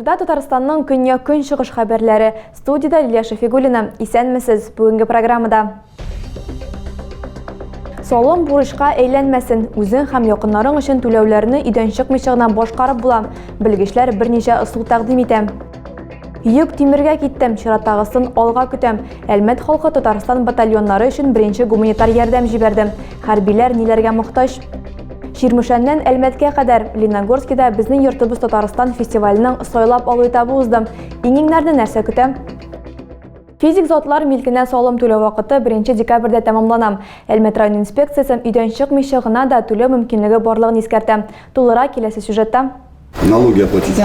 Эфирда Татарстанның көньяк-көн чыгыш хәбәрләре. Студияда Лилия Шафигуллина. Исәнмесез бүгенге программада. Салым бурычка әйләнмәсен. Үзең һәм якыннарың өчен түләүләрне идән чыкмыйча гына башкарып була. Белгечләр берничә ысул тәкъдим итә. Йөк тимергә киттем, чираттагысын алга көтәм. Әлмәт халкы Татарстан батальоннары өчен беренче гуманитар ярдәм җибәрде. Хәрбиләр ниләргә мохтаҗ? Ширмүшәннән Әлмәткә кадәр Леногорскида безнең йортыбыз Татарстан фестиваленең сайлап алу этабы узды. Иңнәрне нәрсә көтә? Физик затлар милкенә салым түләү вакыты 1 декабрьдә тәмамлана. Әлмәт район инспекциясе идән чыкмыйча гына да түләү мөмкинлеге барлыгын искәртә. Тулырак киләсе сюжетта. Налоги оплатить.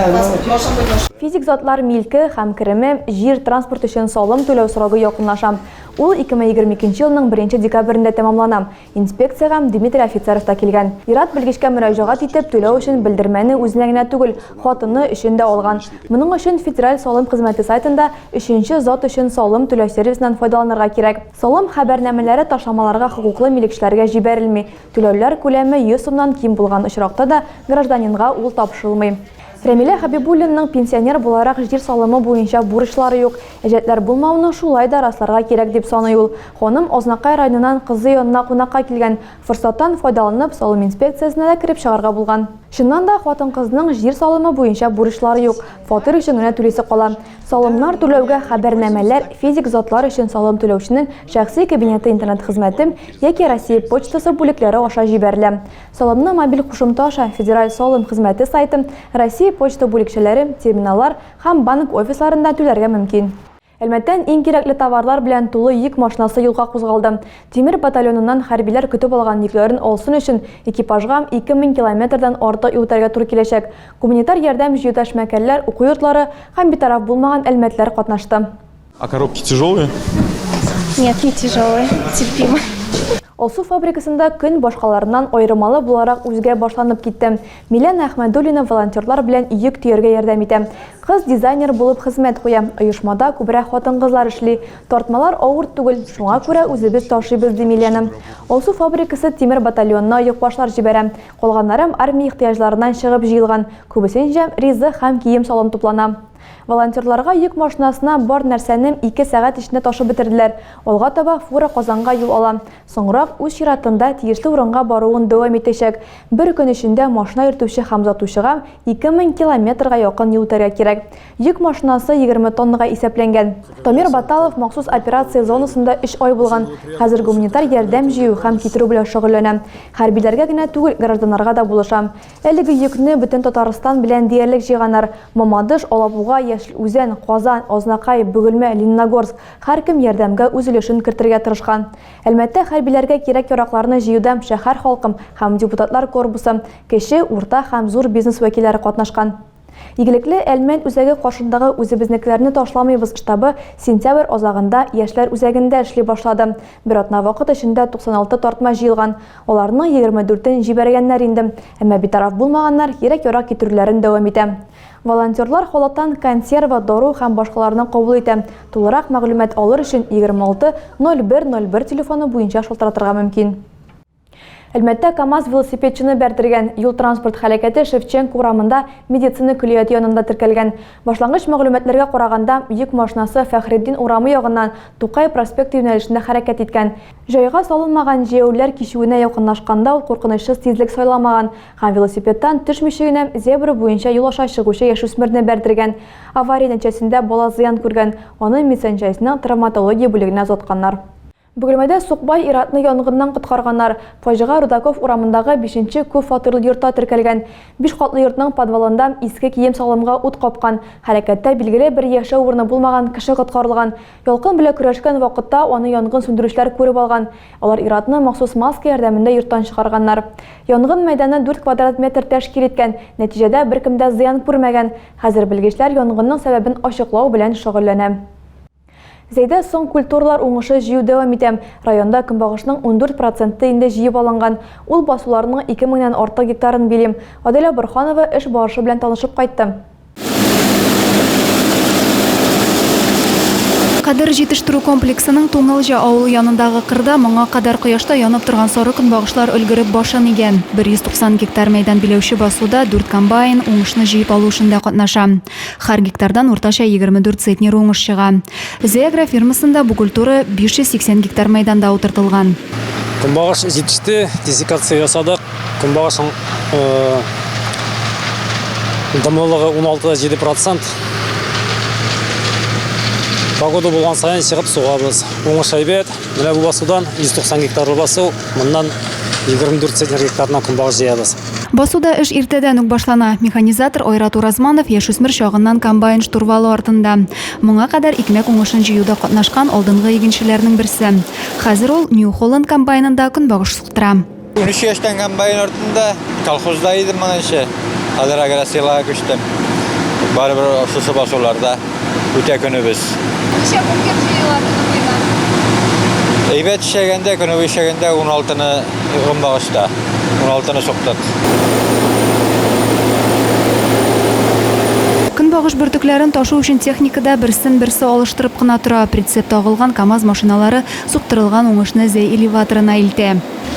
Физик затлар милке һәм кереме җир транспорт өчен салым түләү срогы якынлаша. Ул 2022 елның 1 декабрендә тәмамлана. Инспекциягә Дмитрий Офицеров та килгән. Ират белгечкә мөрәҗәгать итеп түләү өчен белдермәне үзенә генә түгел, хатыны өчен дә алган. Моның өчен федераль салым хезмәте сайтында 3нче зат өчен салым түләү сервисыннан файдаланырга кирәк. Салым хәбәрнамәләре ташламаларга хокуклы милекчеләргә җибәрелми. Түләүләр күләме 100 сумнан ким булган очракта да гражданинга ул тапшырылмый. Рәмилә Хәбибуллинның пенсионер буларак җир салымы буенча бурычлары юк. Әҗәтләр булмауны шулай да расларга кирәк дип саный ул. Ханым Азнакай районыннан кызы янына кунакка килгән. Форсаттан файдаланып, салым инспекциясенә дә кирип чыгарга булган. Шуннан да хатын-кызның җир салымы буенча бурычлары юк. Фатир өчен генә түлисе кала. Салымнар түләүгә хәбәрнамәләр физик затлар өчен салым түләүченең шәхси кабинеты интернет хезмәте яки Россия почтасы бүлекләре аша җибәрелә. Салымны мобиль кушымта аша федераль салым хезмәте сайты, Россия почта бүлекчәләре, терминаллар һәм банк офисларында түләргә мөмкин. Әлмәттән иң кирәкле товарлар белән тулы йөк машинасы юлга кузгалды. Тимер батальоныннан хәрбиләр көтеп алган йөкләрен алсын өчен экипажга 2000 километрдан артык үтәргә туры киләчәк. Гуманитар ярдәм җыю мәкәлләр, уку йортлары һәм битараф булмаган әлмәтләр катнашты. А коробки тяжелые? Нет, не тяжелые, терпимо. Алсу фабрикасында көн башкаларыннан айрымалы буларак үзгә башланып китте. Милән Әхмәдуллина волонтерлар белән йөк төяргә ярдәм итә. Кыз дизайнер булып хезмәт куя. Оешмада күбрәк хатын-кызлар эшли. Тартмалар авыр түгел, шуңа күрә үзебез ташыйбыз ди Миләнем. Алсу фабрикасы тимер батальонына йөк башлар җибәрә. Калганнары армия ихтыяҗларыннан чыгып җыелган. Күбесенчә ризык һәм кием салым туплана. Волонтерларга йөк машинасына бар нәрсәне 2 сәгать эчендә ташып бетерделәр. Алга таба фура Казанга юл ала. Соңрак үз чиратында тиешле урынга баруын дәвам итәчәк. Бер көн эчендә машина йөртүче һәм затучыга 2000 километрга якын юл үтәргә кирәк. Йөк машинасы 20 тоннага исәпләнгән. Тамир Баталов махсус операция зонасында 3 ай булган. Хәзер гуманитар ярдәм җыю һәм китерү белән шөгыльләнә. Хәрбиләргә генә түгел, гражданнарга да булышам. Әлеге йөкне бөтен Татарстан белән диярлек җыйганнар. Мамадыш, Алабуга, Яшел Үзән, Казан, Азнакай, Бөгелмә, Лениногорск һәркем ярдәмгә үз өлешен кертергә тырышкан. Әлмәттә хәрбиләргә кирәк яракларны җыюда шәһәр халкым һәм депутатлар корпусы, кече, урта һәм зур бизнес вәкилләре катнашкан. Игелекле Әлмәт үзәге каршындагы үзебезнекеләрне ташламыйбыз штабы сентябрь азагында яшьләр үзәгендә эшли башлады. Бер атна вакыт эчендә 96 тартма җыелган. Аларның 24-ен җибәргәннәр инде. Әмма битараф булмаганнар кирәк-ярак китерүләрен дәвам итә. Волонтерлар халаттан консерва, дару һәм башкаларны кабул итә. Тулырак мәгълүмат алыр өчен 26 0101 телефоны буенча шалтыратырга мөмкин. Әлмәттә КАМАЗ велосипедчыны бәрдергән. Юл транспорт һәлакәте Шевченко урамында медицина күлияте янында теркәлгән. Башлангыч мәгълүматларга караганда, йөк машинасы Фәхреддин урамы ягыннан Тукай проспекты юнәлешендә хәрәкәт иткән. Җайга салынмаган җәяүләр кичүенә якынлашканда ул куркынычсыз тизлек сайламаган һәм велосипедтан төшмичә генә зебра буенча юл аша чыгучы яшүсмерне бәрдергән. Авария нәтиҗәсендә бала зыян күргән. Аны медицинасының травматология бүлегенә озатканнар. Бөгелмәдә Сукбай Иратны янгыннан коткарганнар. Фаҗига Рудаков урамындагы 5нче күп фатирлы йортта теркәлгән. 5 катлы йортның подвалында иске кием салымга ут капкан. Хәрәкәттә билгеле бер яшәү урыны булмаган кеше коткарылган. Ялкын белән көрәшкән вакытта аны янгын сүндерүчеләр күреп алган. Алар Иратны махсус маска ярдәмендә йорттан чыгарганнар. Янгын мәйданы 4 квадрат метр тәшкил иткән. Нәтиҗәдә беркемдә зыян күрмәгән. Хәзер белгечләр янгынның сәбәбен ачыклау белән шөгыльләнә. Зәйдә соң культуралар уңышы җыю дәвам итә. Районда көнбагышның 14% инде җыеп алынган. Ул басуларның 2000-нән артык гектарын билем. Аделя Борханова эш барышы белән танышып кайтты. Кадыр җитештерү комплексының Туңылҗа авылы янындагы кырда моңа кадәр кояшта янып торган сары көнбагышлар өлгереп башын игән. 190 гектар мәйдан биләүче басуда 4 комбайн уңышны җыеп алу эшендә катнаша. Һәр гектардан уртача 24 центнер уңыш чыга. Зеагра фирмасында бу культура 580 гектар мәйданда утыртылган. Көнбагыш җитеште, дезинфекция ясадык. Көнбагышның дымлылыгы 16-7%. Погода булган сайын чыгып сугабыз. Уңыш әйбәт. Менә бу басудан 190 гектар басу, моннан 24 центнер гектарына көнбагыш җыябыз. Басуда эш иртәдән үк башлана. Механизатор Ойрат Уразманов яшүсмер чагыннан комбайн штурвалы артында. Моңа кадәр икмәк уңышын җыюда катнашкан алдынгы игенчеләрнең берсе. Хәзер ул New Holland комбайнында көнбагыш суктыра. 13 яшьтән комбайн артында колхозда идем менче. Хәзер агросиягә күчтем. Барыбер сусы басуларда үтә көнебез. Ничә букет җыела көне Әйбәт эшләгәндә, көне эшләгәндә 16-ны көнбагышта. 16-ны суктык. Көнбагыш бөртекләрен ташу өчен техникада берсен-берсе алыштырып кына тора. Прицеп тагылган КАМАЗ машиналары суктырылган уңышны зәй элеваторына илтә.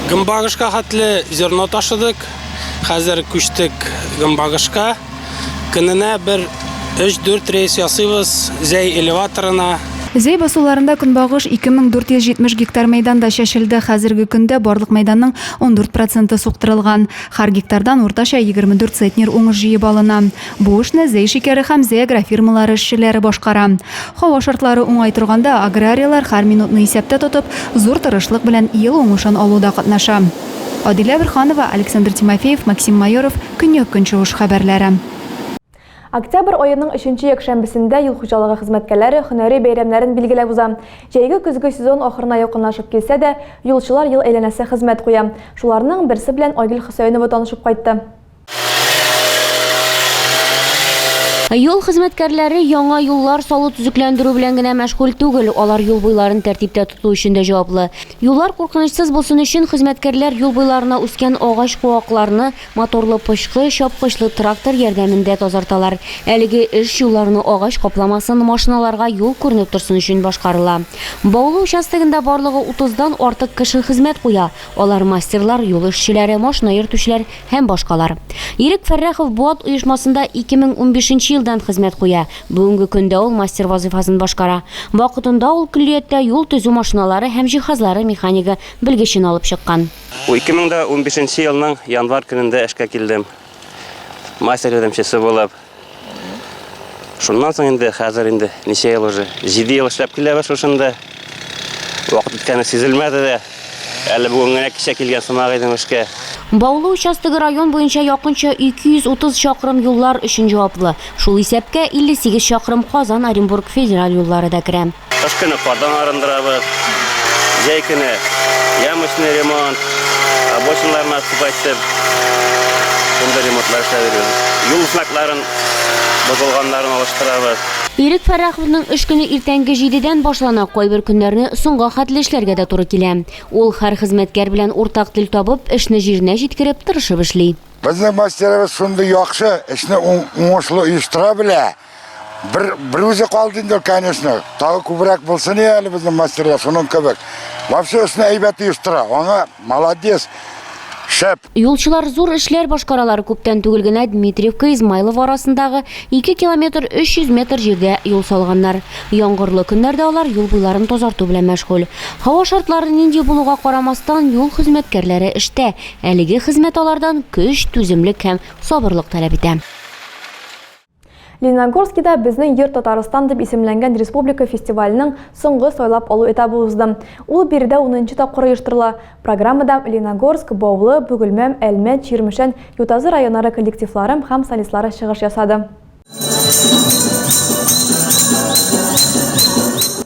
Көнбагышка хәтле зерно ташыдык. Хәзер күчтек көнбагышка. Көненә бер 3-4 рейс ясыйбыз зәй элеваторына. Зәй басуларында көнбагыш 2470 гектар мәйданда чәчелде. Хәзерге көндә барлык мәйданның 14% суктырылган. Һәр гектардан уртача 24 центнер уңыш җыеп алына. Бу эшне Зәй шикәре һәм Зеагра фирмалары эшчеләре башкара. Һава шартлары уңай торганда аграриялар һәр минутны исәптә тотып, зур тырышлык белән ел уңышын алуда катнаша. Адилә Берханова, Александр Тимофеев, Максим Майоров, Көньяк Көнчыгыш хәбәрләре. Октябрь айының 3-нче якшәмбесендә юл хуҗалыгы хезмәткәрләре һөнәри бәйрәмнәрен билгеләп уза. Җәйге көзге сезон ахырына якынлашып килсә дә, юлчылар ел әйләнәсе хезмәт куя. Шуларның берсе белән Айгөл Хөсәенова танышып кайтты. Юл хезмәткәрләре яңа юллар салу төзекләндерү белән генә мәшгуль түгел, алар юл буйларын тәртиптә тоту өчен дә җаваплы. Юллар куркынычсыз булсын өчен хезмәткәрләр юл буйларына үскән агач куакларны моторлы пычкы, чапкычлы трактор ярдәмендә тазарталар. Әлеге эш юлларны агач капламасын, машиналарга юл күренеп торсын өчен башкарыла. Баулы участогында барлыгы 30дан артык кеше хезмәт куя. Алар мастерлар, юл эшчеләре, машина йөртүчеләр һәм башкалар. Ирек Фәррәхов Буат оешмасында 2015 елдан хезмәт куя. Бүгенге көндә ул мастер вазифасын башкара. Вакытында ул күллияттә юл төзү машиналары һәм җиһазлары механигы белгечен алып чыккан. 2015 елның январ көнендә эшкә килдем. Мастер ярдәмчесе булып. Шуннан соң инде хәзер инде ничә ел уже 7 ел эшләп киләбез шушында. Вакыт үткәне сизелмәде дә. Әле бүген генә кичә килгән сымак идем эшкә. Баулы участогы район буенча якынча 230 чакрым юллар өчен җаваплы. Шул исәпкә 58 чакрым Казан-Оренбург федераль юллары да керә. Кыш көне кардан арындырабыз. Җәй көне ямочный ремонт, обочиналарны асфальтлап, шунда ремонтлар эшләбез. Юл знакларын бозылганнарын алыштырабыз. Ирек Фәррәховның эш көне иртәнге 7-дән башлана, кайбер көннәрне соңга хәтле эшләргә дә туры килә. Ул һәр хезмәткәр белән уртак тел табып, эшне җиренә җиткереп тырышып эшли. Безнең мастерыбыз шундый яхшы, эшне уңышлы оештыра белә. Бер үзе калды инде, конечно. Тагы күбрәк булсын әле безнең мастерлар шуның кебек. Вообще эшне әйбәт оештыра. Аңа молодец. Шәп. Юлчылар зур эшләр башкаралар. Күптән түгел генә Дмитриевка Измайлов арасындагы 2 километр 300 метр җирдә юл салганнар. Яңгырлы көннәрдә алар юл буйларын тазарту белән мәшгуль. Һава шартлары нинди булуга карамастан юл хезмәткәрләре эштә. Әлеге хезмәт алардан көч, түземлек һәм сабырлык таләп итә. Лениногорскида безнең йорт Татарстан дип исемләнгән республика фестиваленең соңгы сайлап алу этабы узды. Ул биредә 10-нчы тапкыр оештырыла. Программада Лениногорск, Баулы, Бөгелмәм, Әлмәт, Чирмешән, Ютазы районнары коллективлары һәм солистлары чыгыш ясады.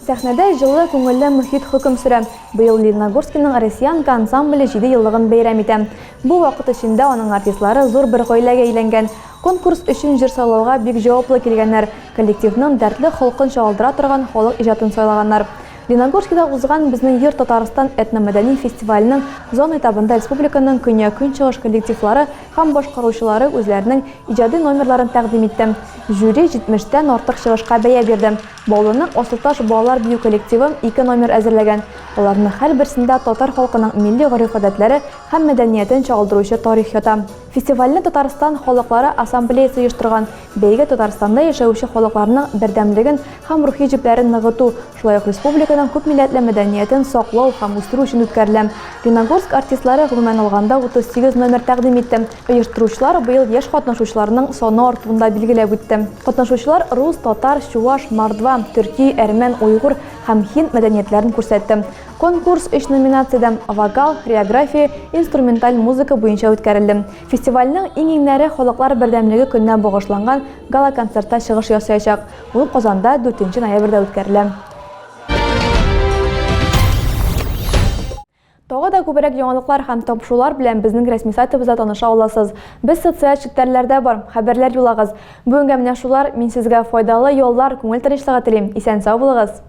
Сәхнәдә җылы күңелле мөхит хөкем сөрә. Быел Лениногорскиның Россиянка ансамбле 7 еллыгын бәйрәм итә. Бу вакыт эчендә аның артистлары зур бер гаиләгә әйләнгән. Конкурс өчен җыр сайлауга бик җаваплы килгәннәр. Коллективның дәртле халкын чагылдыра торган халык иҗатын сайлаганнар. Леногорскида узган безнең Йорт Татарстан этномәдәни фестиваленең зон этабында республиканың көньяк-көнчыгыш коллективлары һәм башкаручылары үзләренең иҗади номерларын тәкъдим итте. Жюри 70-тән артык чыгышка бәя бирде. Баулының Асылташ балалар бию коллективы 2 номер әзерләгән. Аларның һәр берсендә татар халкының милли гореф-гадәтләре һәм мәдәниятен чагылдыручы тарих ята. Фестивальне Татарстан халыклары ассамблеясы оештырган. Бәйге Татарстанда яшәүче халыкларның бердәмлеген һәм рухи җепләрен ныгыту, шулай ук республиканың күп милләтле мәдәниятен саклау һәм үстерү өчен үткәрелә. Леногорск артистлары гомумән алганда 38 номер тәкъдим итте. Оештыручылар быел яшь катнашучыларның саны артуында билгеләп үтте. Катнашучылар рус, татар, чуваш, мордва, төрки, әрмән, уйгыр һәм һинд мәдәниятләрен күрсәтте. Конкурс 3 номинациядә вокал, хореография, инструменталь музыка буенча үткәрелде. Фестивальнең иң иңнәре халыклар бердәмлеге көненә багышланган гала-концертта чыгыш ясаячак. Ул Казанда 4 ноябрьдә үткәрелә. Тагы да күбрәк яңалыклар һәм тапшырулар белән безнең рәсми сайтыбызда таныша аласыз. Без социаль челтәрләрдә бар, хәбәрләр юлагыз. Бүгенгә менә шулар, мин сезгә файдалы юллар, күңел тынычлыгы телим. Исән-сау булыгыз.